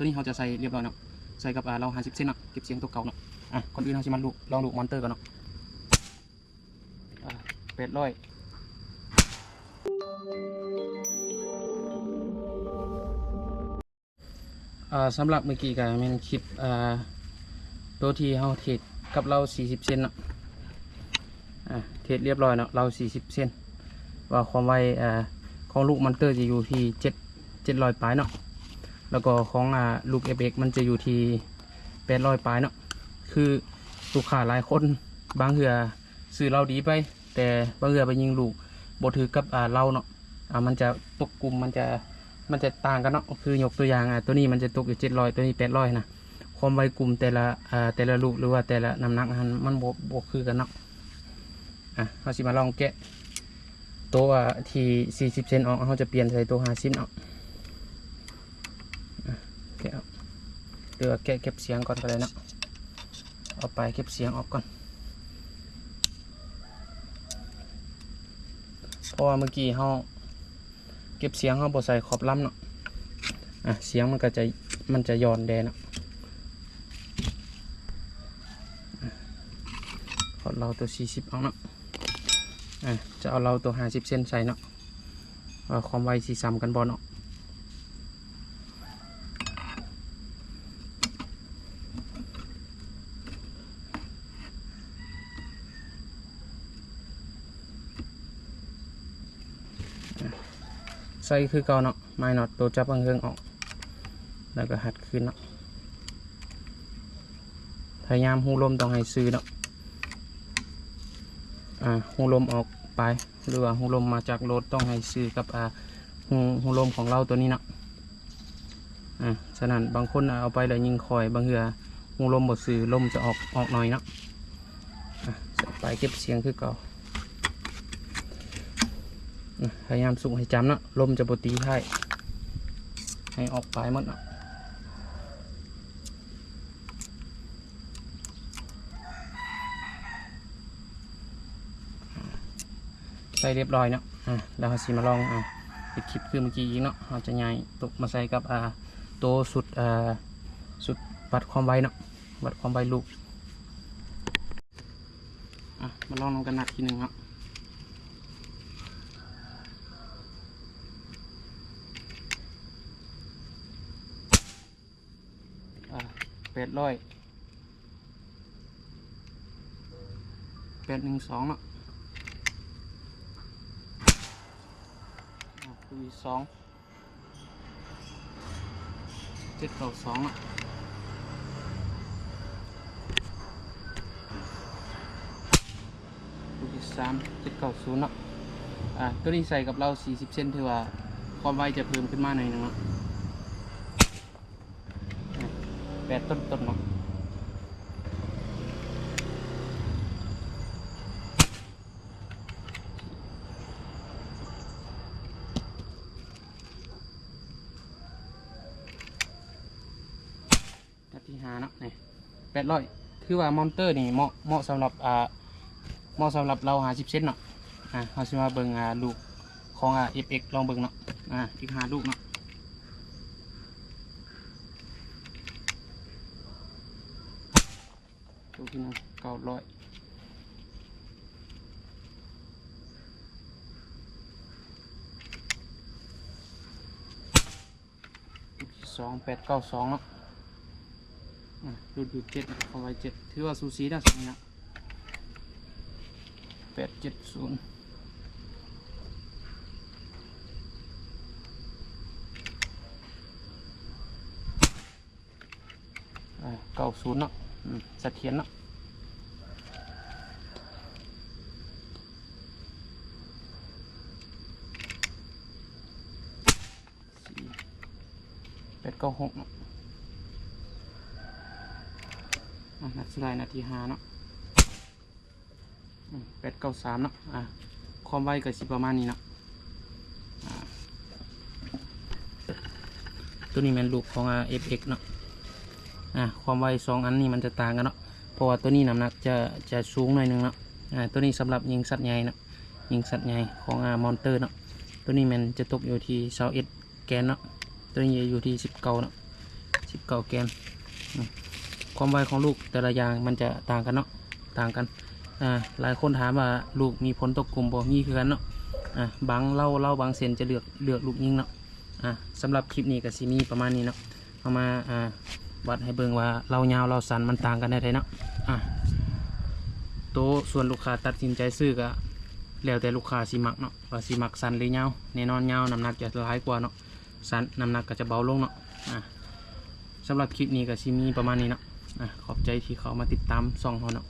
ตัวนี้เขาจะใส่เรียบร้อยเนาะใส่กับเรา50 เซนเนาะเก็บเสียงตัวเก่าเนาะก่อนอื่นเราจะมาลองดูมอนเตอร์ก่อนเนาะ800สำหรับเมื่อกี้ก็เป็นคลิปตัวที่เขาเทรดกับเรา40 เซนเนาะเทรดเรียบร้อยเนาะเรา40 เซนว่าความไวของลูกมอนเตอร์จะอยู่ที่700 ปลายเนาะแล้วก็ของลูก FX มันจะอยู่ที่800 ปลายเนาะคือลูกค้าหลายคนบางเหือซื้อเราดีไปแต่บางเหือไปยิงลูกบถือกับเราเนาะมันจะตกกลุ่มมันจะต่างกันเนาะคือยกตัวอย่างตัวนี้มันจะตกอยู่700ตัวนี้800นะความไวกลุ่มแต่ละลูกหรือว่าแต่ละน้ำหนักมันบวกคือกันเนาะเราสิมาลองแกะตัวที่40 เซนออกเขาจะเปลี่ยนใส่ตัว50เนาะแกะเดี๋ยวแกะเก็บเสียงก่อนก็ได้เนาะเอาไปเก็บเสียงออกก่อนเพราะว่าเมื่อกี้เขาเก็บเสียงเขาบดใส่ขอบลำเนาะเสียงมันจะย้อนแดนเนาะขอเราตัว40ออกเนาะจะเอาเราตัว50 เซนใส่เนาะความไวสีซ้ำกันบอลเนาะใส่คือเก่าเนาะไม้น็อตตัวจับเครื่องออกแล้วก็หัดขึ้นเนาะพยายามหูลมต้องให้ซื้อเนาะหูลมออกไปหรือว่าหูลมมาจากรถต้องให้ซื้อกับหูลมของเราตัวนี้เนาะฉะนั้นบางคนเอาไปแล้วยิงคอยบางเหือหูลมบดซื้อลมจะออกหน่อยเนาะไปเก็บเสียงคือเก่าพยายามสูงให้จำเนาะลมจะบดตีให้ออกไปหมดเนาะใส่เรียบร้อยเนาะเราสิมาลองปิดคลิปคือเมื่อกี้อีกเนาะเราจะย้ายตกมาใส่กับตัวสุดวัดความไวเนาะวัดความไวลูกมาลองกันหนักทีหนึ่งครับ800 812เนาะคือ2 792เนาะลูกที่3 790เนาะตัวนี้ใส่กับเรา40 เซนถือว่าความไวจะเพิ่มขึ้นมาหน่อยนึงเนาะ8 ต้นเนาะที่5เนาะนี่800คือว่ามอนเตอร์นี่เหมาะสำหรับเรา50 เซนเนาะเขาจะมาเบิ่งลูกของ FX ลองเบิ่งเนาะอีก5 ลูกเนาะลูกที่1 900ลูกที่2 892เนาะดู7เอาไว้7ถือว่าสูสีนะสองเนาะ870 90เนาะเสถียรเนาะ896เนาะนัดสุดท้ายนาที5เนาะ893เนาะความไวก็สิประมาณนี้เนาะตัวนี้เป็นลูกของFX เนาะความไว2 อันนี้มันจะต่างกันเนาะเพราะว่าตัวนี้น้ำหนักจะสูงหน่อยนึงเนาะตัวนี้สำหรับยิงสัตว์ใหญ่เนาะยิงสัตว์ใหญ่ของมอนเตอร์เนาะตัวนี้มันจะตกอยู่ที่21 แกนเนาะตัวนี้อยู่ที่19เนาะ 19แกนความไวของลูกแต่ละอย่างมันจะต่างกันเนาะต่างกันหลายคนถามว่าลูกมีผลตกกลุ่มบ่มีคือกันเนาะบางเล่าบางเซนจะเลือกลูกยิงเนาะสำหรับคลิปนี้ก็สิมีประมาณนี้เนาะเอามาวัดให้เบิ่งว่าเรายาวเราสั้นมันต่างกันได้ไดเนาะโตส่วนลูกค้าตัดสินใจซื้อก็แล้วแต่ลูกค้าสิมักเนาะว่าสิมักสั้นหรือยาวแน่นอนยาวน้ำหนักจะหลายกว่าเนาะสั้นน้ำหนักก็จะเบาลงเนาะสำหรับคลิปนี้ก็สิมีประมาณนี้เนาะขอบใจที่เขามาติดตามส่องเขาเนาะ